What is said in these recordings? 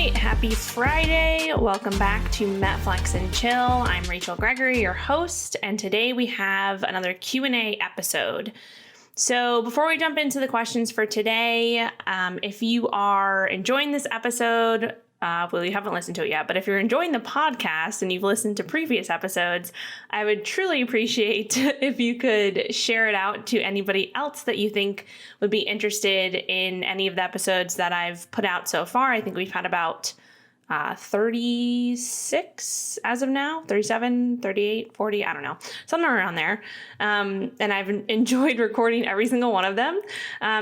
right, happy Friday. Welcome back to Metflex and Chill. I'm Rachel Gregory, your host, and today we have another Q&A episode. So before we jump into the questions for today, if you are enjoying this episode, well, you haven't listened to it yet, but if you're enjoying the podcast and you've listened to previous episodes, I would truly appreciate if you could share it out to anybody else that you think would be interested in any of the episodes that I've put out so far. I think we've had about 36 as of now, 37, 38, 40, I don't know, somewhere around there. And I've enjoyed recording every single one of them.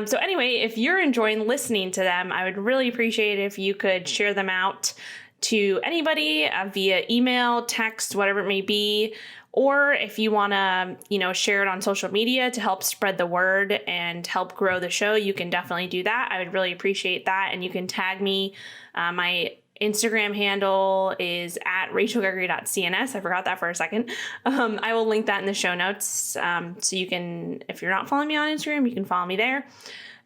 So anyway, if you're enjoying listening to them, I would really appreciate it if you could share them out to anybody via email, text, whatever it may be. Or if you want to, share it on social media to help spread the word and help grow the show, you can definitely do that. I would really appreciate that. And you can tag me. My Instagram handle is at rachelgregory.cns. I forgot that for a second. I will link that in the show notes. So you can, if you're not following me on Instagram, you can follow me there.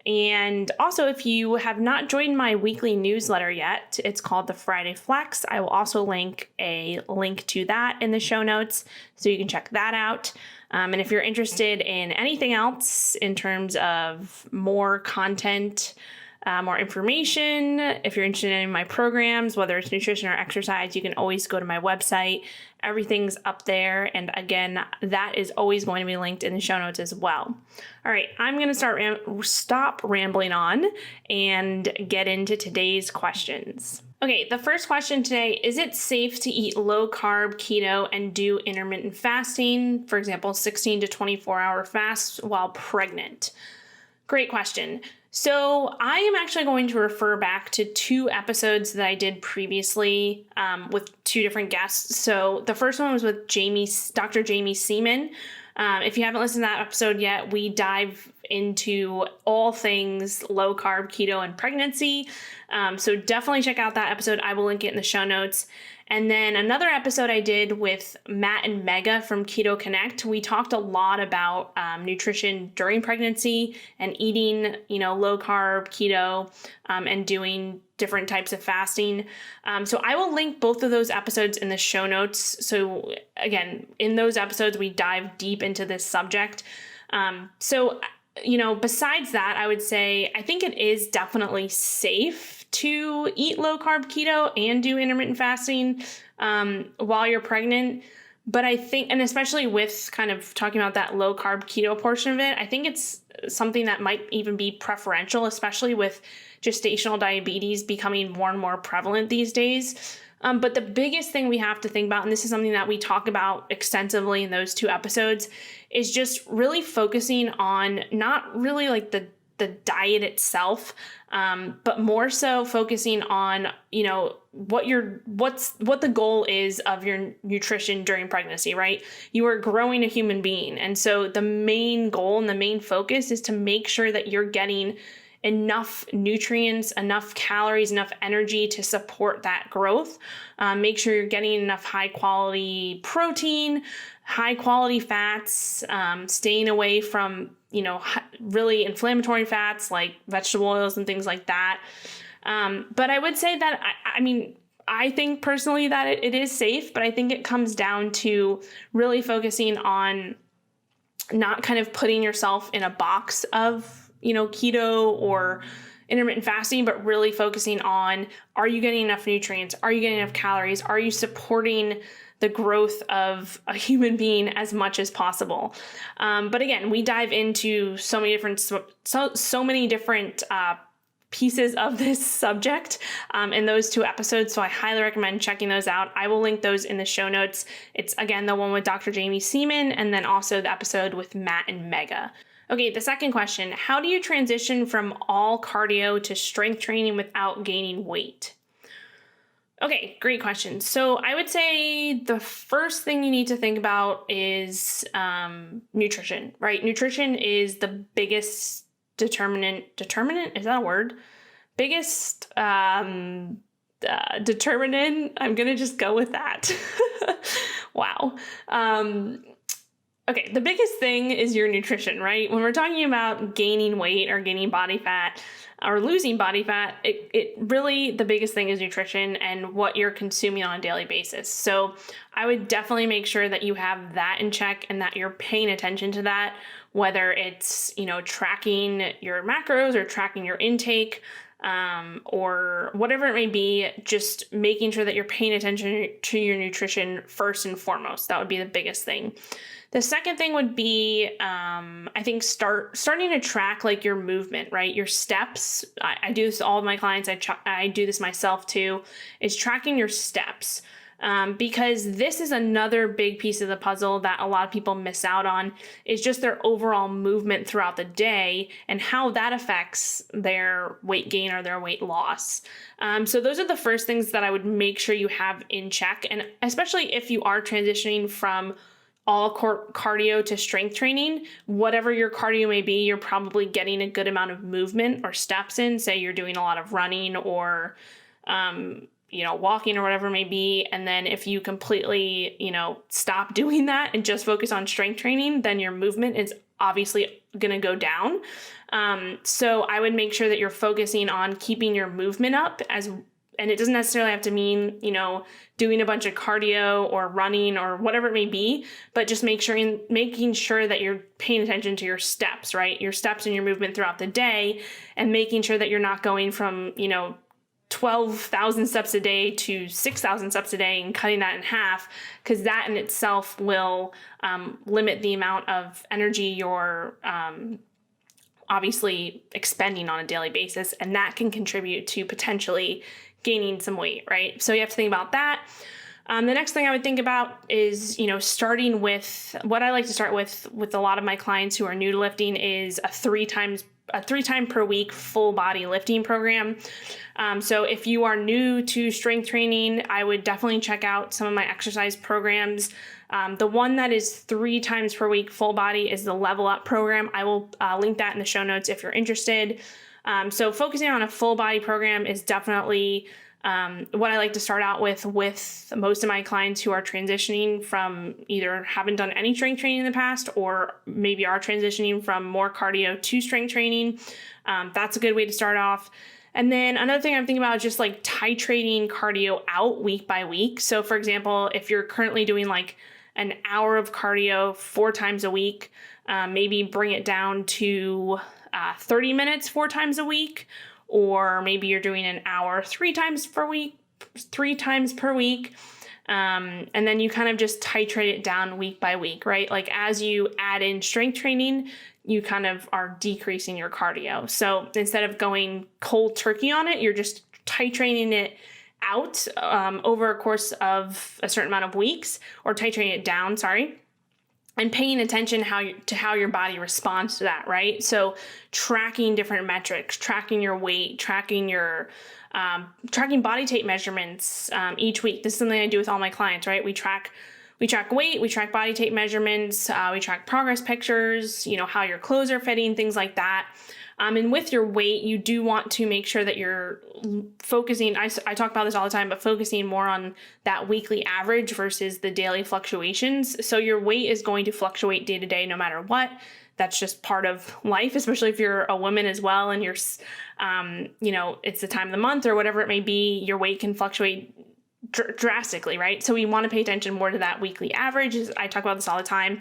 And also, if you have not joined my weekly newsletter yet, it's called the Friday Flex. I will also link a link to that in the show notes, so you can check that out. And if you're interested in anything else in terms of more content, more information, if you're interested in my programs, whether it's nutrition or exercise, you can always go to my website. Everything's up there. And again, that is always going to be linked in the show notes as well. All right, I'm going to stop rambling on and get into today's questions. Okay, the first question today, is it safe to eat low carb, keto, and do intermittent fasting? For example, 16 to 24 hour fasts while pregnant. Great question. So I am actually going to refer back to two episodes that I did previously with two different guests. So the first one was with Dr. Jaime Seeman. If you haven't listened to that episode yet, we dive into all things low carb, keto, and pregnancy. So definitely check out that episode. I will link it in the show notes. And then another episode I did with Matt and Mega from Keto Connect. We talked a lot about nutrition during pregnancy and eating, low carb, keto, and doing different types of fasting. So I will link both of those episodes in the show notes. So again, in those episodes, we dive deep into this subject. Besides that, I would say I think it is definitely safe to eat low carb keto and do intermittent fasting while you're pregnant. But I think, and especially with kind of talking about that low carb keto portion of it, I think it's something that might even be preferential, especially with gestational diabetes becoming more and more prevalent these days. But the biggest thing we have to think about, and this is something that we talk about extensively in those two episodes, is just really focusing on not really like the diet itself, but more so focusing on, what the goal is of your nutrition during pregnancy, right? You are growing a human being. And so the main goal and the main focus is to make sure that you're getting enough nutrients, enough calories, enough energy to support that growth. Make sure you're getting enough high quality protein, high quality fats, staying away from, really inflammatory fats like vegetable oils and things like that. But I would say that, I think personally that it is safe, but I think it comes down to really focusing on not kind of putting yourself in a box of, keto or intermittent fasting, but really focusing on, are you getting enough nutrients? Are you getting enough calories? Are you supporting the growth of a human being as much as possible? But again, we dive into so many different pieces of this subject in those two episodes. So I highly recommend checking those out. I will link those in the show notes. It's again, the one with Dr. Jaime Seeman, and then also the episode with Matt and Mega. Okay, the second question, how do you transition from all cardio to strength training without gaining weight? Okay, great question. So I would say the first thing you need to think about is nutrition, right? Nutrition is the biggest determinant, is that a word? Biggest determinant, I'm going to just go with that. Wow. Okay, the biggest thing is your nutrition, right? When we're talking about gaining weight or gaining body fat, or losing body fat, it really, the biggest thing is nutrition and what you're consuming on a daily basis. So I would definitely make sure that you have that in check and that you're paying attention to that, whether it's, tracking your macros or tracking your intake, or whatever it may be, just making sure that you're paying attention to your nutrition first and foremost. That would be the biggest thing. The second thing would be, I think starting to track like your movement, right? Your steps. I do this to all of my clients. I do this myself too, is tracking your steps. Because this is another big piece of the puzzle that a lot of people miss out on, is just their overall movement throughout the day and how that affects their weight gain or their weight loss. So those are the first things that I would make sure you have in check. And especially if you are transitioning from all cardio to strength training, whatever your cardio may be, you're probably getting a good amount of movement or steps in. Say you're doing a lot of running or, walking or whatever it may be. And then if you completely, stop doing that and just focus on strength training, then your movement is obviously going to go down. So I would make sure that you're focusing on keeping your movement up and it doesn't necessarily have to mean, doing a bunch of cardio or running or whatever it may be, but just making sure that you're paying attention to your steps, right? Your steps and your movement throughout the day, and making sure that you're not going from, 12,000 steps a day to 6,000 steps a day and cutting that in half, because that in itself will limit the amount of energy you're obviously expending on a daily basis, and that can contribute to potentially gaining some weight, right? So you have to think about that. The next thing I would think about is, starting with what I like to start with a lot of my clients who are new to lifting is a three time per week full body lifting program. So if you are new to strength training, I would definitely check out some of my exercise programs. The one that is 3 times per week full body is the Level Up program. I will link that in the show notes if you're interested. So focusing on a full body program is definitely what I like to start out with most of my clients who are transitioning from either haven't done any strength training in the past or maybe are transitioning from more cardio to strength training. That's a good way to start off. And then another thing I'm thinking about is just like titrating cardio out week by week. So for example, if you're currently doing like an hour of cardio 4 times a week, maybe bring it down to 30 minutes 4 times a week, or maybe you're doing an hour 3 times per week, and then you kind of just titrate it down week by week, right? Like as you add in strength training, you kind of are decreasing your cardio. So instead of going cold turkey on it, you're just titrating it out over a course of a certain amount of weeks, or titrating it down, and paying attention to how your body responds to that, right? So tracking different metrics, tracking your weight, tracking body tape measurements each week. This is something I do with all my clients, right? We track weight, we track body tape measurements, we track progress pictures, how your clothes are fitting, things like that. And with your weight, you do want to make sure that you're focusing, I talk about this all the time, but focusing more on that weekly average versus the daily fluctuations. So your weight is going to fluctuate day to day no matter what. That's just part of life, especially if you're a woman as well and you're, it's the time of the month or whatever it may be, your weight can fluctuate drastically, right? So we want to pay attention more to that weekly average. I talk about this all the time.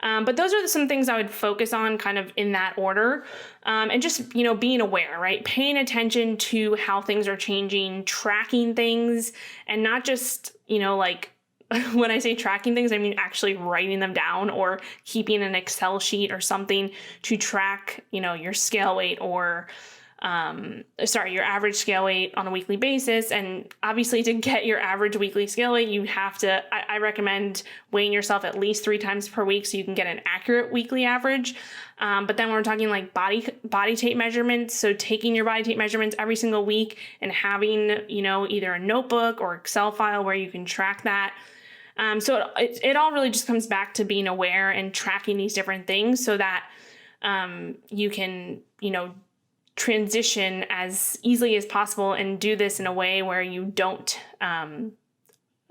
But those are some things I would focus on kind of in that order. And just, being aware, right? Paying attention to how things are changing, tracking things, and not just, when I say tracking things, I mean actually writing them down or keeping an Excel sheet or something to track, your scale weight or your average scale weight on a weekly basis. And obviously to get your average weekly scale weight, you have to, I recommend weighing yourself at least 3 times per week so you can get an accurate weekly average. But then we're talking like body tape measurements. So taking your body tape measurements every single week and having, either a notebook or Excel file where you can track that. So it all really just comes back to being aware and tracking these different things so that you can, transition as easily as possible and do this in a way where you don't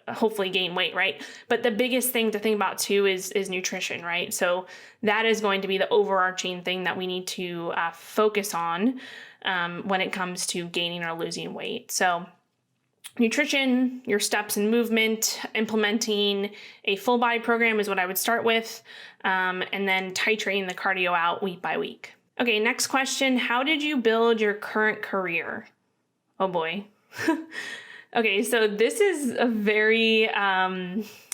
hopefully gain weight, right? But the biggest thing to think about too is nutrition, right? So that is going to be the overarching thing that we need to focus on. when it comes to gaining or losing weight. So nutrition, your steps and movement, implementing a full body program is what I would start with, and then titrating the cardio out week by week. Okay, next question. How did you build your current career? Oh boy. Okay, so this is a very,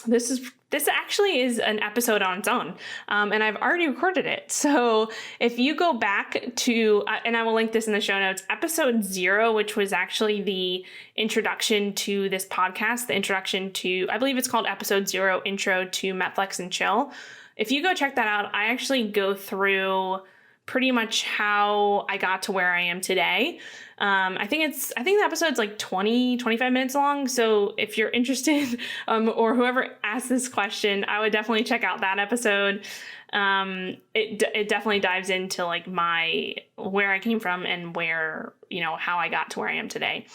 this actually is an episode on its own, and I've already recorded it. So if you go back to, and I will link this in the show notes, episode 0, which was actually the introduction to this podcast, the introduction to, I believe it's called episode 0, Intro to Metflex and Chill. If you go check that out, I actually go through pretty much how I got to where I am today. I think the episode's like 25 minutes long. So if you're interested, or whoever asked this question, I would definitely check out that episode. It definitely dives into like where I came from and where, how I got to where I am today.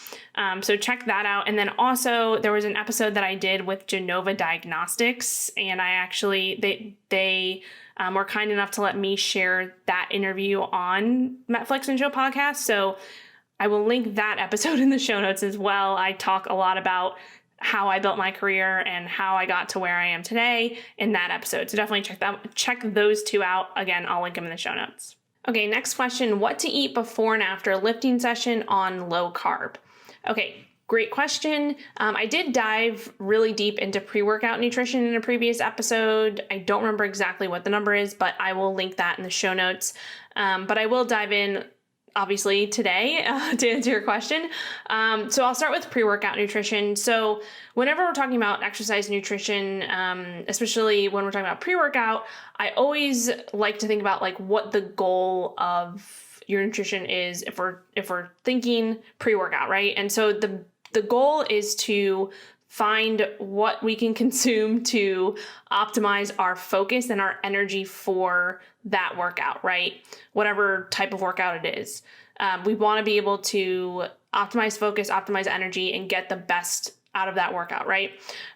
So check that out. And then also there was an episode that I did with Genova Diagnostics, and I actually, they were kind enough to let me share that interview on Metflex and Chill podcast. So I will link that episode in the show notes as well. I talk a lot about how I built my career and how I got to where I am today in that episode. So definitely check those two out. Again, I'll link them in the show notes. Okay, next question. What to eat before and after a lifting session on low carb? Okay, great question. I did dive really deep into pre-workout nutrition in a previous episode. I don't remember exactly what the number is, but I will link that in the show notes. But I will dive in obviously today to answer your question. So I'll start with pre-workout nutrition. So whenever we're talking about exercise nutrition, especially when we're talking about pre-workout, I always like to think about like what the goal of your nutrition is if we're thinking pre-workout, right? And so the goal is to find what we can consume to optimize our focus and our energy for that workout, right? Whatever type of workout it is. We want to be able to optimize focus, optimize energy, and get the best out of that workout, right?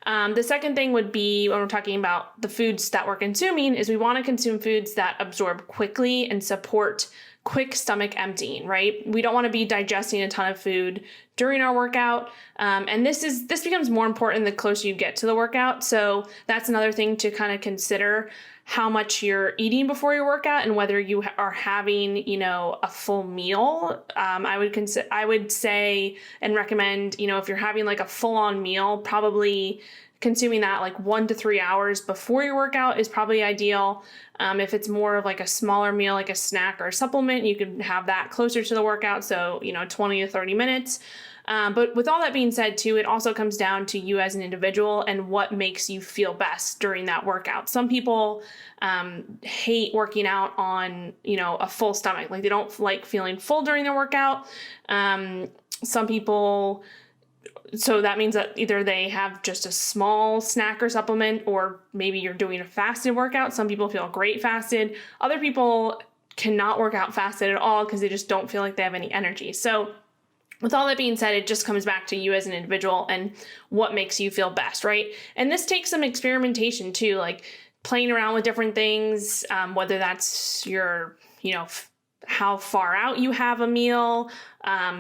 The second thing would be when we're talking about the foods that we're consuming is we want to consume foods that absorb quickly and support quick stomach emptying, right? We don't want to be digesting a ton of food during our workout. And this becomes more important the closer you get to the workout. So that's another thing to kind of consider, how much you're eating before your workout and whether you are having, a full meal. I would say and recommend, if you're having like a full on meal, probably consuming that like 1 to 3 hours before your workout is probably ideal. If it's more of like a smaller meal, like a snack or a supplement, you can have that closer to the workout. So, 20 to 30 minutes. But with all that being said too, it also comes down to you as an individual and what makes you feel best during that workout. Some people hate working out on, a full stomach. Like they don't like feeling full during their workout. Some people, so that means that either they have just a small snack or supplement, or maybe you're doing a fasted workout. Some people feel great fasted. Other people cannot work out fasted at all because they just don't feel like they have any energy. So with all that being said, it just comes back to you as an individual and what makes you feel best, right? And this takes some experimentation too, like playing around with different things, whether that's your, how far out you have a meal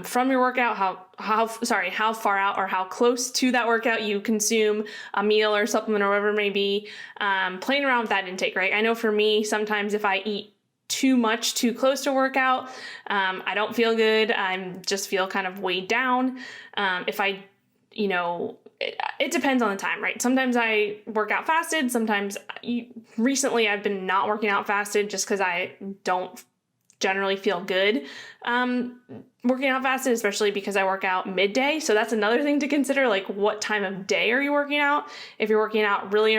from your workout, how far out or how close to that workout you consume a meal or supplement or whatever it may be, playing around with that intake, right? I know for me, sometimes if I eat too much too close to workout, I don't feel good. I just feel kind of weighed down. If I, it depends on the time, right? Sometimes I work out fasted. Sometimes recently I've been not working out fasted just because I don't generally feel good working out fasted, especially because I work out midday. So that's another thing to consider, like what time of day are you working out? If you're working out really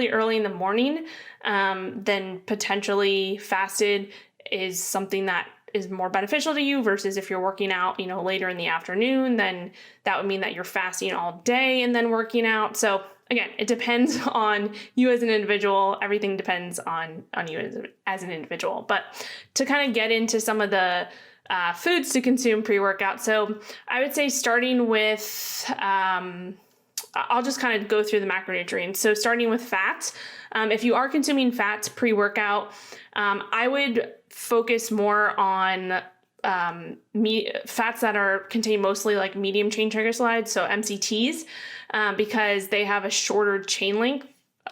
early in the morning, then potentially fasted is something that is more beneficial to you versus if you're working out, later in the afternoon, then that would mean that you're fasting all day and then working out. So again, it depends on you as an individual. Everything depends on you as an individual. But to kind of get into some of the foods to consume pre-workout. So I would say starting with, I'll just kind of go through the macronutrients. So starting with fats. If you are consuming fats pre-workout, I would focus more on fats that contain mostly like medium chain triglycerides, so MCTs, because they have a shorter chain length,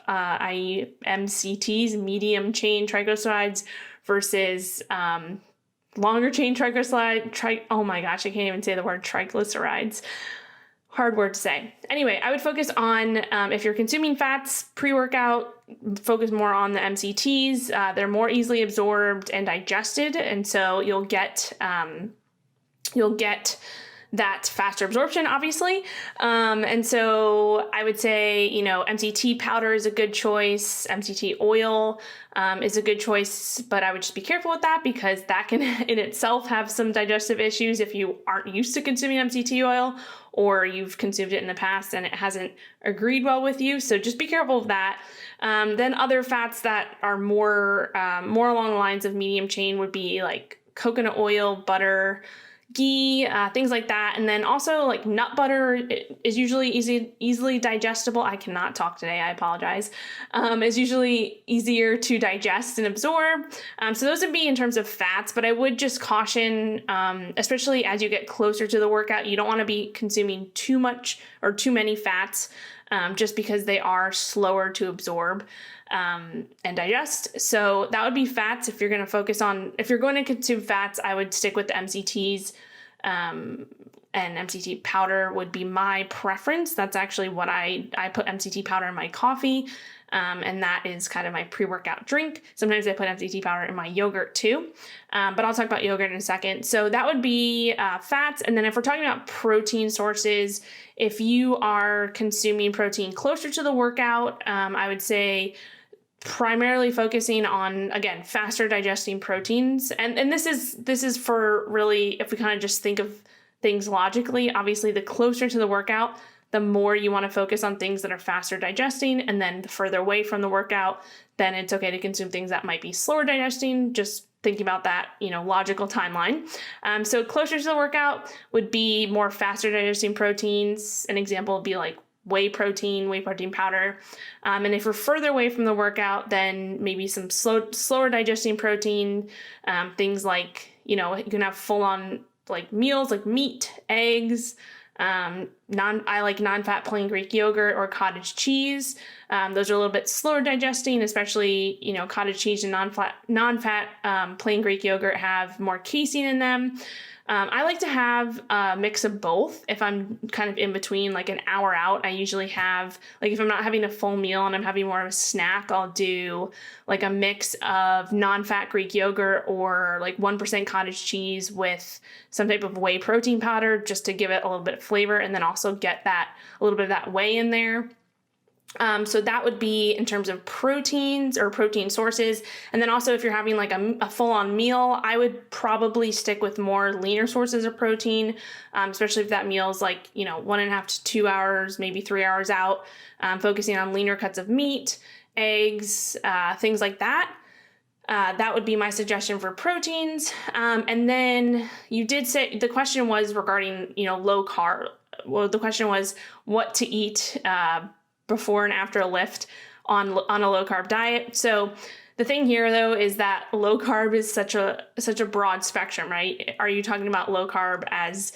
i.e. MCTs, medium chain triglycerides, versus longer chain oh my gosh, I can't even say the word triglycerides. Hard word to say. Anyway, I would focus on, if you're consuming fats pre-workout, focus more on the MCTs. They're more easily absorbed and digested, and so you'll get that faster absorption, obviously. And so I would say, MCT powder is a good choice. MCT oil is a good choice, but I would just be careful with that because that can in itself have some digestive issues if you aren't used to consuming MCT oil or you've consumed it in the past and it hasn't agreed well with you. So just be careful of that. Then other fats that are more along the lines of medium chain would be like coconut oil, butter, ghee, things like that. And then also like nut butter is usually easily digestible. I cannot talk today. I apologize. Is usually easier to digest and absorb. So those would be in terms of fats, but I would just caution, especially as you get closer to the workout, you don't want to be consuming too much or too many fats, just because they are slower to absorb and digest. So that would be fats. If you're going to consume fats, I would stick with the MCTs, and MCT powder would be my preference. That's actually what I put MCT powder in my coffee. And that is kind of my pre-workout drink. Sometimes I put MCT powder in my yogurt too. But I'll talk about yogurt in a second. So that would be fats. And then if we're talking about protein sources, if you are consuming protein closer to the workout, I would say primarily focusing on, again, faster digesting proteins. And this is for really, if we kind of just think of things logically, obviously the closer to the workout, the more you want to focus on things that are faster digesting. And then the further away from the workout, then it's okay to consume things that might be slower digesting. Just thinking about that, logical timeline. So closer to the workout would be more faster digesting proteins. An example would be like whey protein powder. And if we're further away from the workout, then maybe some slower digesting protein, things like, you can have full on like meals like meat, eggs, I like non-fat plain Greek yogurt or cottage cheese. Those are a little bit slower digesting, especially, cottage cheese and non-fat plain Greek yogurt have more casein in them. I like to have a mix of both. If I'm kind of in between, like an hour out, I usually have, like if I'm not having a full meal and I'm having more of a snack, I'll do like a mix of non-fat Greek yogurt or like 1% cottage cheese with some type of whey protein powder just to give it a little bit of flavor and then also get a little bit of that whey in there. So that would be in terms of proteins or protein sources. And then also if you're having like a full-on meal, I would probably stick with more leaner sources of protein, especially if that meal is like, 1.5 to 2 hours, maybe 3 hours out, focusing on leaner cuts of meat, eggs, things like that. That would be my suggestion for proteins. And then you did say, the question was regarding, low carb. Well, the question was what to eat, before and after a lift on a low carb diet. So the thing here though is that low carb is such a broad spectrum, right? Are you talking about low carb as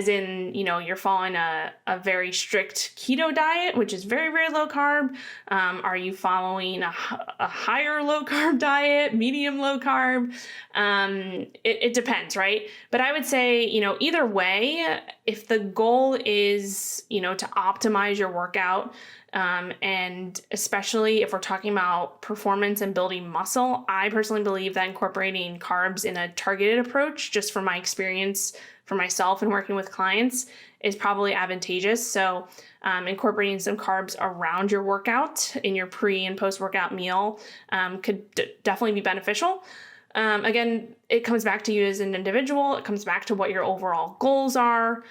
in, you're following a very strict keto diet, which is very, very low carb? Are you following a higher low carb diet, medium low carb? It depends, right? But I would say, either way, if the goal is, to optimize your workout, and especially if we're talking about performance and building muscle, I personally believe that incorporating carbs in a targeted approach, just from my experience for myself and working with clients, is probably advantageous. So incorporating some carbs around your workout in your pre and post-workout meal could definitely be beneficial. Again, it comes back to you as an individual. It comes back to what your overall goals are,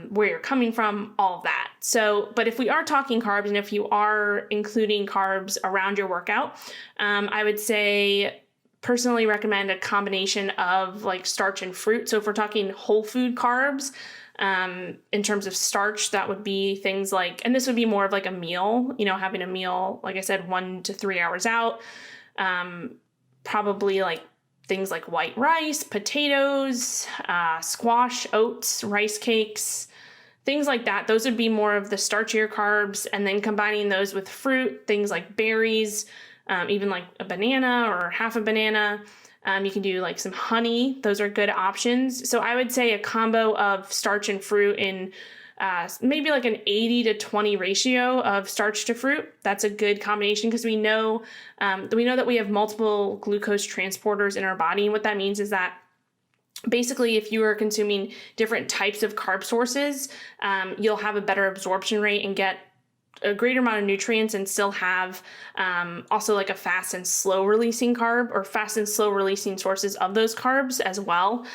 where you're coming from, all of that. So, but if we are talking carbs and if you are including carbs around your workout, I would say personally recommend a combination of like starch and fruit. So if we're talking whole food carbs, in terms of starch, that would be things like, and this would be more of like a meal, having a meal, like I said, 1 to 3 hours out, probably like things like white rice, potatoes, squash, oats, rice cakes, things like that. Those would be more of the starchier carbs, and then combining those with fruit, things like berries, even like a banana or half a banana. You can do like some honey. Those are good options. So I would say a combo of starch and fruit in maybe like an 80 to 20 ratio of starch to fruit. That's a good combination because we know that we have multiple glucose transporters in our body. And what that means is that basically, if you are consuming different types of carb sources, you'll have a better absorption rate and get a greater amount of nutrients, and still have also like a fast and slow releasing carb, or fast and slow releasing sources of those carbs as well.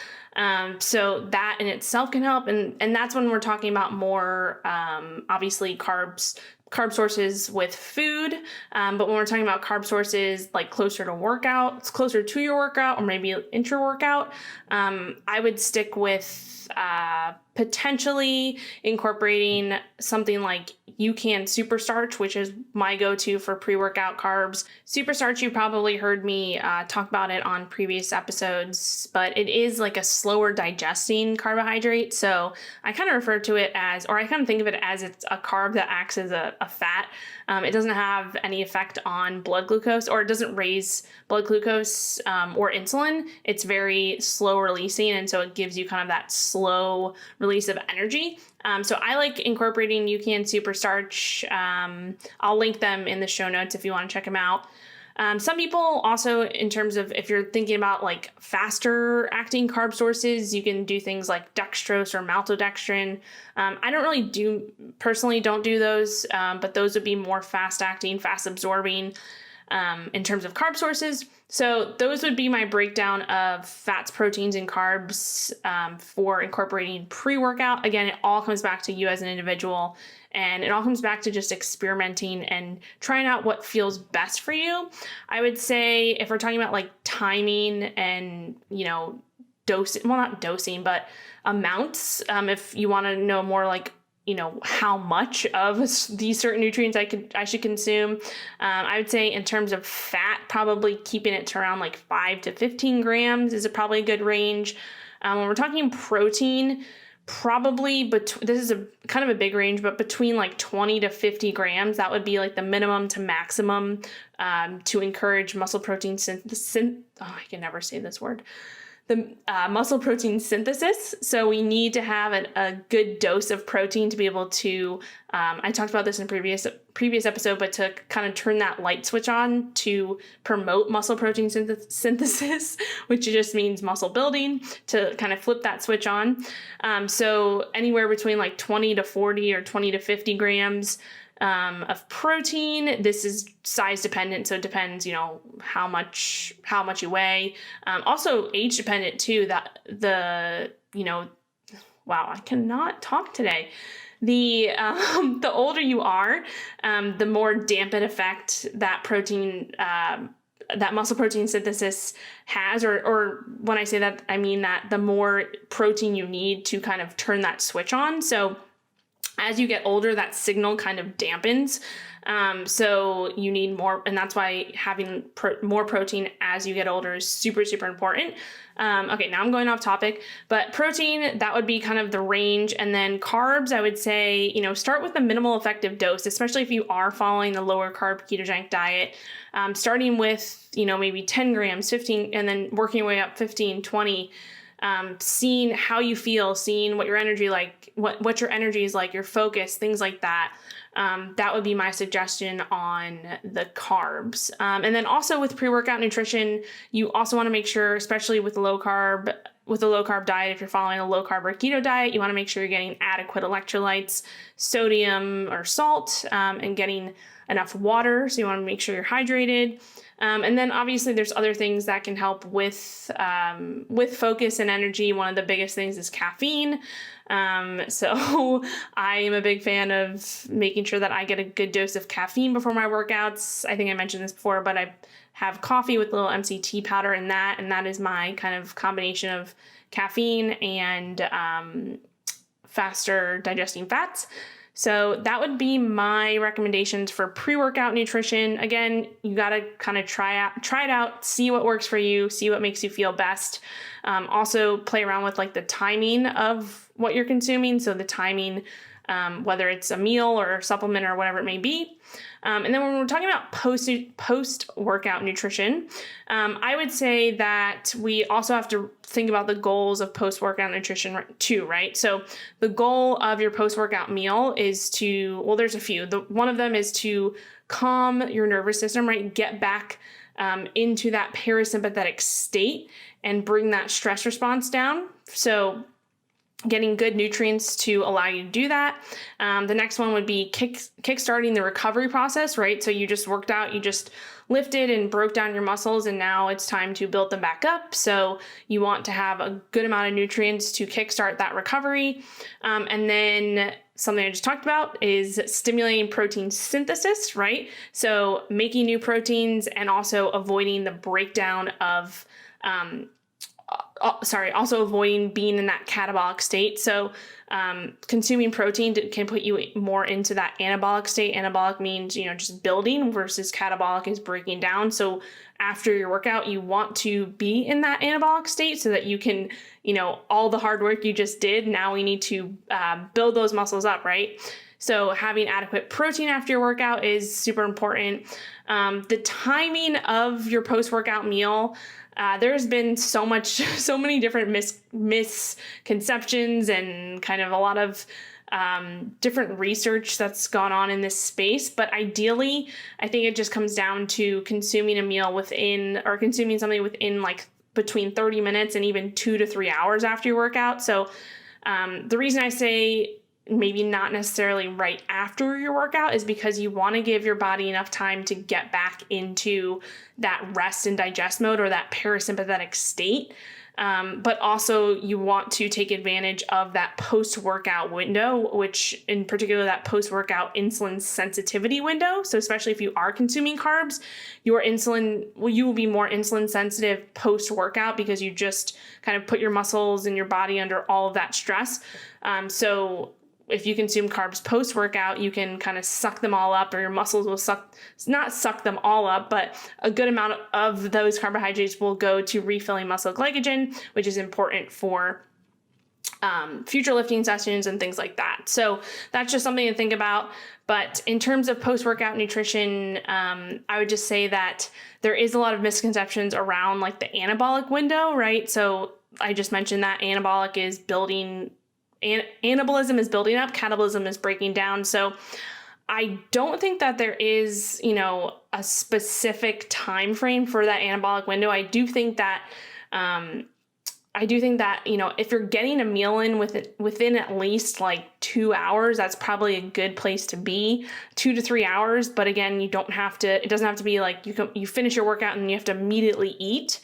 So that in itself can help. And that's when we're talking about more, obviously carb sources with food. But when we're talking about carb sources like closer to your workout, or maybe intra-workout, I would stick with potentially incorporating something like UCAN Super Starch, which is my go-to for pre-workout carbs. Super Starch, you probably heard me talk about it on previous episodes, but it is like a slower digesting carbohydrate. So I kind of refer to it as, or I kind of think of it as, it's a carb that acts as a fat. It doesn't have any effect on blood glucose, or it doesn't raise blood glucose or insulin. It's very slow releasing, and so it gives you kind of that slow release of energy. So I like incorporating UCAN Super Starch. I'll link them in the show notes if you want to check them out. Some people also, in terms of if you're thinking about like faster acting carb sources, you can do things like dextrose or maltodextrin. I personally don't do those, but those would be more fast acting, fast absorbing in terms of carb sources. So those would be my breakdown of fats, proteins, and carbs for incorporating pre-workout. Again, it all comes back to you as an individual, and it all comes back to just experimenting and trying out what feels best for you. I would say if we're talking about like timing and, not dosing, but amounts, if you want to know more like, how much of these certain nutrients I should consume. I would say in terms of fat, probably keeping it to around like 5 to 15 grams is probably a good range. When we're talking protein, probably, this is a kind of a big range, but between like 20 to 50 grams, that would be like the minimum to maximum to encourage muscle protein synthesis. I can never say this word. The muscle protein synthesis. So we need to have a good dose of protein to be able to, I talked about this in previous episode, but to kind of turn that light switch on to promote muscle protein synthesis, which just means muscle building, to kind of flip that switch on. So anywhere between like 20 to 40 or 20 to 50 grams of protein. This is size dependent, so it depends, how much you weigh. Also age dependent too. Wow, I cannot talk today. The older you are, the more dampened effect that protein, that muscle protein synthesis has, or when I say that, I mean that the more protein you need to kind of turn that switch on. So as you get older, that signal kind of dampens. So you need more, and that's why having more protein as you get older is super, super important. Okay, now I'm going off topic, but protein, that would be kind of the range. And then carbs, I would say, start with a minimal effective dose, especially if you are following the lower carb ketogenic diet, starting with, maybe 10 grams, 15, and then working your way up 15, 20, seeing how you feel, seeing what your energy what your energy is like, your focus, things like that. That would be my suggestion on the carbs. And then also with pre-workout nutrition, you also want to make sure, especially with a low carb diet, if you're following a low carb or keto diet, you want to make sure you're getting adequate electrolytes, sodium or salt, and getting enough water. So you want to make sure you're hydrated. And then obviously there's other things that can help with focus and energy. One of the biggest things is caffeine. So I am a big fan of making sure that I get a good dose of caffeine before my workouts. I think I mentioned this before, but I have coffee with a little MCT powder in that, and that is my kind of combination of caffeine and faster digesting fats. So that would be my recommendations for pre-workout nutrition. Again, you got to kind of try it out, see what works for you, see what makes you feel best. Also play around with like the timing of what you're consuming. So the timing, whether it's a meal or a supplement or whatever it may be. And then when we're talking about post-workout nutrition, I would say that we also have to think about the goals of post-workout nutrition too, right? So the goal of your post-workout meal is to, well, there's a few. One of them is to calm your nervous system, right? Get back into that parasympathetic state and bring that stress response down. So getting good nutrients to allow you to do that. The next one would be kickstarting the recovery process, right? So you just worked out, you just lifted and broke down your muscles, and now it's time to build them back up. So you want to have a good amount of nutrients to kickstart that recovery. And then something I just talked about is stimulating protein synthesis, right? So making new proteins and also avoiding the breakdown of also avoiding being in that catabolic state. So consuming protein can put you more into that anabolic state. Anabolic means, just building, versus catabolic is breaking down. So after your workout, you want to be in that anabolic state so that you can, all the hard work you just did, now we need to build those muscles up, right? So having adequate protein after your workout is super important. The timing of your post-workout meal, there's been so many different misconceptions and kind of a lot of different research that's gone on in this space. But ideally, I think it just comes down to consuming a meal consuming something within like between 30 minutes and even 2 to 3 hours after your workout. So the reason I say maybe not necessarily right after your workout is because you want to give your body enough time to get back into that rest and digest mode or that parasympathetic state. But also you want to take advantage of that post-workout window, which in particular that post-workout insulin sensitivity window. So especially if you are consuming carbs, you will be more insulin sensitive post-workout because you just kind of put your muscles and your body under all of that stress. So if you consume carbs post-workout, you can kind of suck them all up, or your muscles will not suck them all up, but a good amount of those carbohydrates will go to refilling muscle glycogen, which is important for future lifting sessions and things like that. So that's just something to think about. But in terms of post-workout nutrition, I would just say that there is a lot of misconceptions around like the anabolic window, right? So I just mentioned that anabolic is building. Anabolism is building up, catabolism is breaking down. So I don't think that there is, a specific time frame for that anabolic window. I do think that if you're getting a meal in within at least like 2 hours, that's probably a good place to be, 2 to 3 hours. But again, it doesn't have to be like you finish your workout and you have to immediately eat.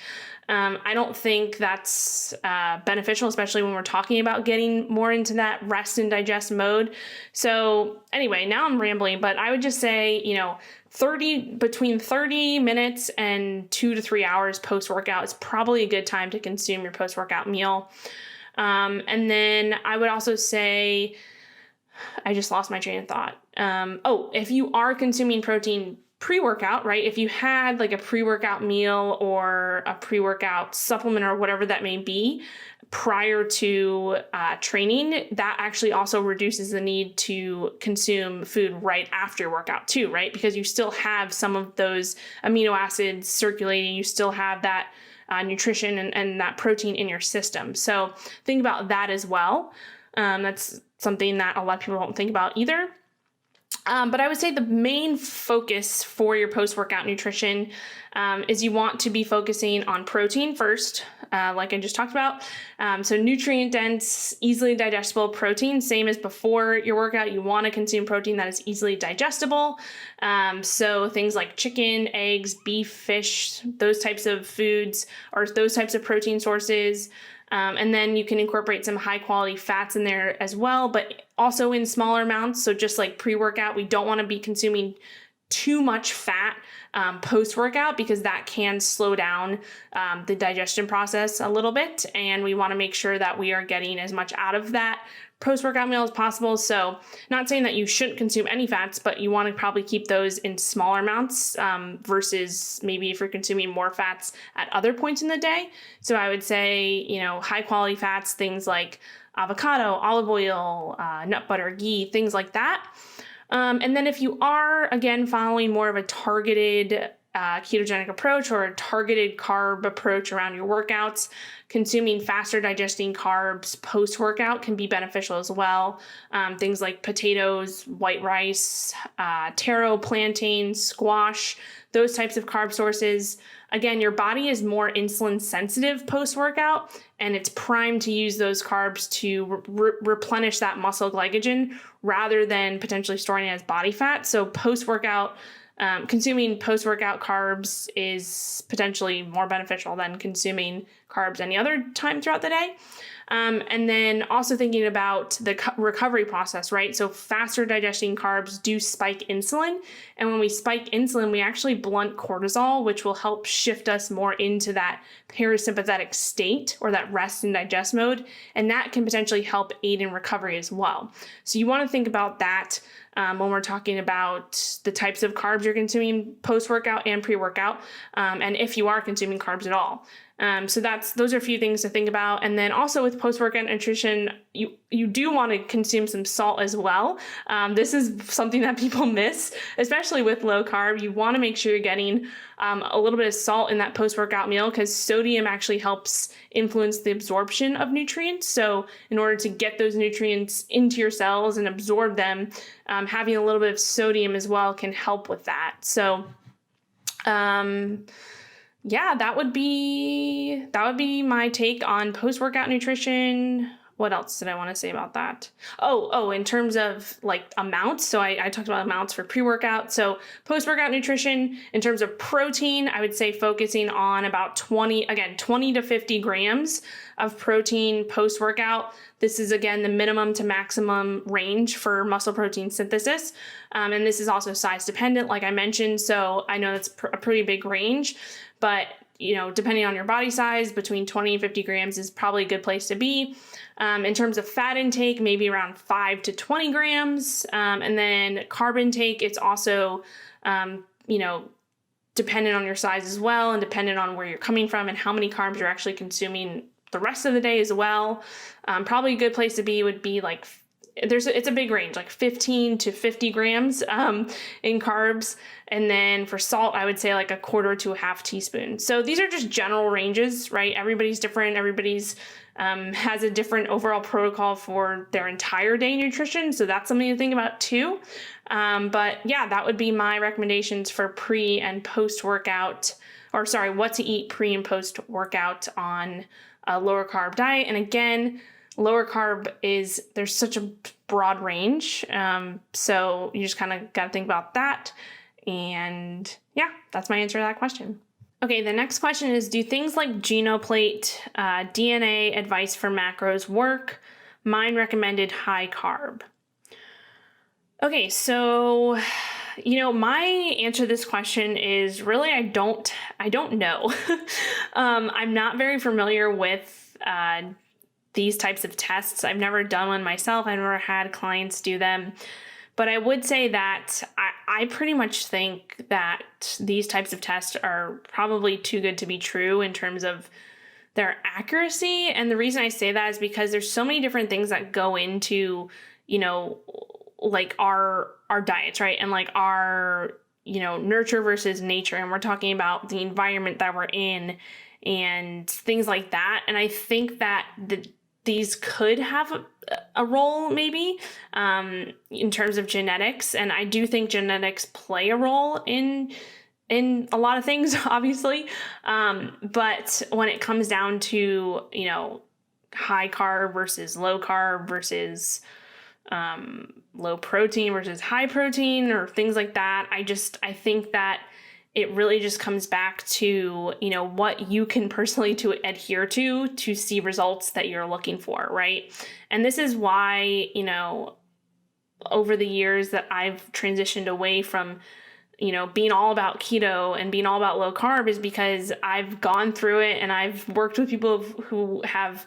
I don't think that's beneficial, especially when we're talking about getting more into that rest and digest mode. So anyway, now I'm rambling, but I would just say, between 30 minutes and 2 to 3 hours post-workout is probably a good time to consume your post-workout meal. And then I would also say, I just lost my train of thought. If you are consuming protein pre-workout, right? If you had like a pre-workout meal or a pre-workout supplement or whatever that may be prior to training, that actually also reduces the need to consume food right after your workout too, right? Because you still have some of those amino acids circulating, you still have that nutrition and that protein in your system. So think about that as well. That's something that a lot of people don't think about either. But I would say the main focus for your post-workout nutrition is you want to be focusing on protein first, like I just talked about. So nutrient-dense, easily digestible protein, same as before your workout. You want to consume protein that is easily digestible. So things like chicken, eggs, beef, fish, those types of foods or those types of protein sources. And then you can incorporate some high quality fats in there as well, but also in smaller amounts. So just like pre-workout, we don't want to be consuming too much fat post-workout because that can slow down the digestion process a little bit. And we want to make sure that we are getting as much out of that post-workout meal as possible. So not saying that you shouldn't consume any fats, but you want to probably keep those in smaller amounts versus maybe if you're consuming more fats at other points in the day. So I would say, high quality fats, things like avocado, olive oil, nut butter, ghee, things like that. And then if you are, again, following more of a targeted ketogenic approach or a targeted carb approach around your workouts, consuming faster digesting carbs post-workout can be beneficial as well. Things like potatoes, white rice, taro, plantain, squash, those types of carb sources. Again, your body is more insulin sensitive post-workout, and it's primed to use those carbs to replenish that muscle glycogen rather than potentially storing it as body fat. So post-workout, consuming post-workout carbs is potentially more beneficial than consuming carbs any other time throughout the day. And then also thinking about the recovery process, right? So faster digesting carbs do spike insulin. And when we spike insulin, we actually blunt cortisol, which will help shift us more into that parasympathetic state or that rest and digest mode. And that can potentially help aid in recovery as well. So you want to think about that when we're talking about the types of carbs you're consuming post-workout and pre-workout, and if you are consuming carbs at all. So those are a few things to think about. And then also with post-workout nutrition, you do want to consume some salt as well. This is something that people miss, especially with low carb. You want to make sure you're getting a little bit of salt in that post-workout meal because sodium actually helps influence the absorption of nutrients. So in order to get those nutrients into your cells and absorb them, having a little bit of sodium as well can help with that. So, yeah, that would be my take on post-workout nutrition. What else did I want to say about that? Oh, in terms of like amounts. So I talked about amounts for pre-workout. So post-workout nutrition, in terms of protein, I would say focusing on about 20 to 50 grams of protein post-workout. This is, again, the minimum to maximum range for muscle protein synthesis. And this is also size dependent, like I mentioned. So I know that's a pretty big range, but depending on your body size, between 20 and 50 grams is probably a good place to be. In terms of fat intake, maybe around 5 to 20 grams. And then carb intake, it's also, dependent on your size as well, and dependent on where you're coming from and how many carbs you're actually consuming the rest of the day as well. Probably a good place to be would be like, it's a big range, like 15 to 50 grams in carbs. And then for salt, I would say like a quarter to a half teaspoon. So these are just general ranges, right? Everybody's different. Everybody's has a different overall protocol for their entire day nutrition. So that's something to think about too. But yeah, that would be my recommendations for pre and post workout, what to eat pre and post workout on a lower carb diet. And again, lower carb there's such a broad range. So you just kind of got to think about that. And yeah, that's my answer to that question. Okay, the next question is, do things like Genoplate, DNA advice for macros work? Mine recommended high carb. Okay, so, my answer to this question is really, I don't know. I'm not very familiar with these types of tests. I've never done one myself. I've never had clients do them. But I would say that I pretty much think that these types of tests are probably too good to be true in terms of their accuracy. And the reason I say that is because there's so many different things that go into, like our diets, right? And like our, nurture versus nature. And we're talking about the environment that we're in and things like that. And I think that these could have a role maybe in terms of genetics. And I do think genetics play a role in a lot of things, obviously. But when it comes down to, high carb versus low carb versus low protein versus high protein or things like that, I think that it really just comes back to, what you can personally to adhere to see results that you're looking for, right? And this is why, over the years that I've transitioned away from, being all about keto and being all about low carb is because I've gone through it and I've worked with people who have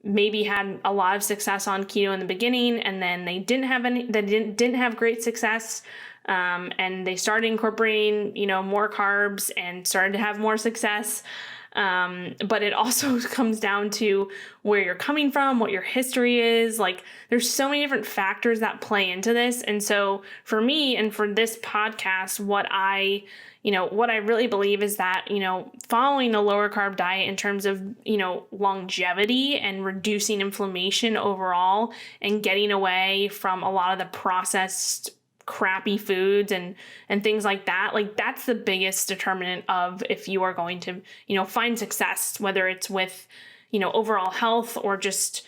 maybe had a lot of success on keto in the beginning, and then they didn't have great success. And they started incorporating, more carbs and started to have more success. But it also comes down to where you're coming from, what your history is. Like, there's so many different factors that play into this. And so for me and for this podcast, what I really believe is that, following a lower carb diet in terms of, longevity and reducing inflammation overall and getting away from a lot of the processed crappy foods and things like that, like that's the biggest determinant of if you are going to, find success, whether it's with, overall health or just,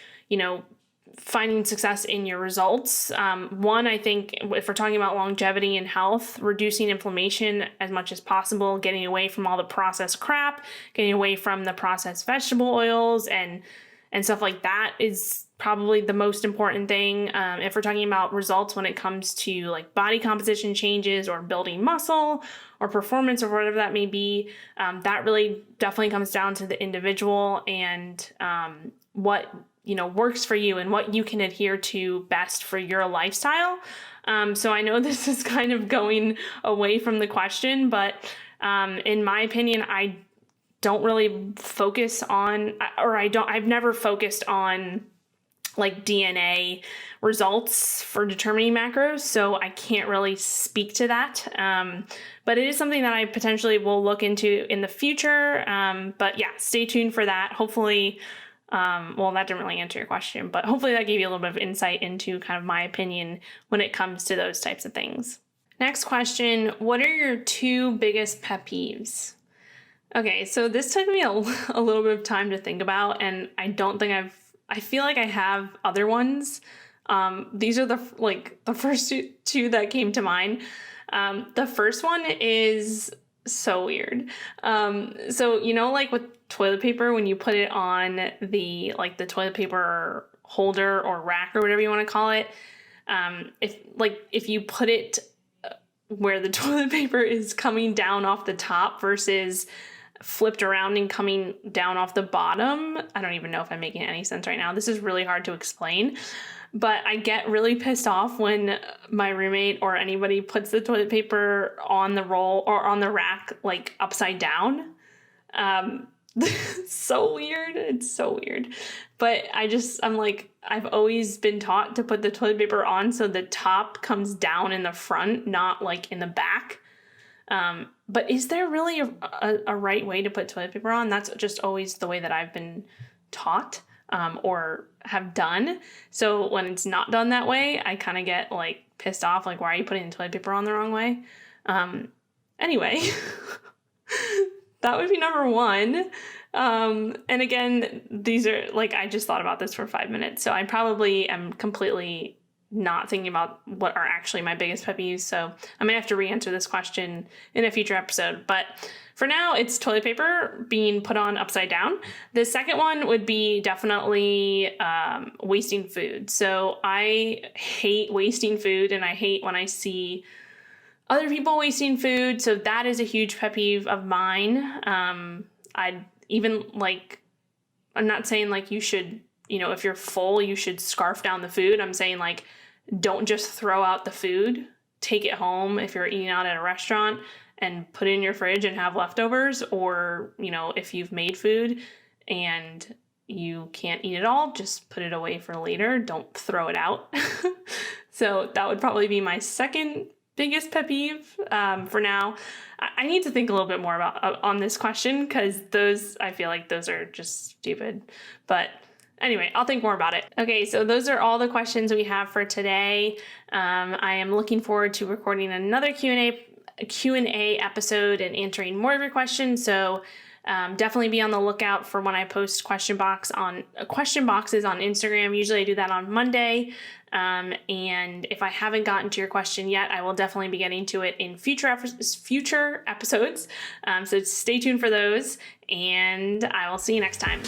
finding success in your results. One, I think if we're talking about longevity and health, reducing inflammation as much as possible, getting away from all the processed crap, getting away from the processed vegetable oils and stuff like that is probably the most important thing. If we're talking about results when it comes to like body composition changes or building muscle or performance or whatever that may be, that really definitely comes down to the individual and what works for you and what you can adhere to best for your lifestyle. So I know this is kind of going away from the question, but in my opinion, I don't really focus on, I've never focused on like DNA results for determining macros, so I can't really speak to that. But it is something that I potentially will look into in the future. But yeah, stay tuned for that. Hopefully, that didn't really answer your question, but hopefully that gave you a little bit of insight into kind of my opinion when it comes to those types of things. Next question, what are your 2 biggest pet peeves? Okay, so this took me a little bit of time to think about, and I don't think I feel like I have other ones. These are the first two that came to mind. The first one is so weird. So, like with toilet paper, when you put it on the toilet paper holder or rack or whatever you want to call it, if you put it where the toilet paper is coming down off the top versus flipped around and coming down off the bottom. I don't even know if I'm making any sense right now. This is really hard to explain, but I get really pissed off when my roommate or anybody puts the toilet paper on the roll or on the rack, like upside down. So weird. It's so weird. But I'm like, I've always been taught to put the toilet paper on so the top comes down in the front, not like in the back. But is there really a right way to put toilet paper on? That's just always the way that I've been taught or have done. So when it's not done that way, I kind of get like pissed off. Like, why are you putting the toilet paper on the wrong way? Anyway, that would be number 1. And again, these are like, I just thought about this for 5 minutes. So I probably am completely not thinking about what are actually my biggest pet peeves. So I may have to re-answer this question in a future episode. But for now, it's toilet paper being put on upside down. The second one would be definitely wasting food. So I hate wasting food, and I hate when I see other people wasting food. So that is a huge pet peeve of mine. I'm not saying like you should, if you're full, you should scarf down the food. I'm saying like, don't just throw out the food. Take it home if you're eating out at a restaurant and put it in your fridge and have leftovers. Or, if you've made food and you can't eat it all, just put it away for later. Don't throw it out. So that would probably be my second biggest pet peeve for now. I need to think a little bit more about on this question, because I feel like those are just stupid. But anyway, I'll think more about it. Okay, so those are all the questions we have for today. I am looking forward to recording another Q&A episode and answering more of your questions. So definitely be on the lookout for when I post question boxes on Instagram. Usually I do that on Monday. And if I haven't gotten to your question yet, I will definitely be getting to it in future episodes. So stay tuned for those, and I will see you next time.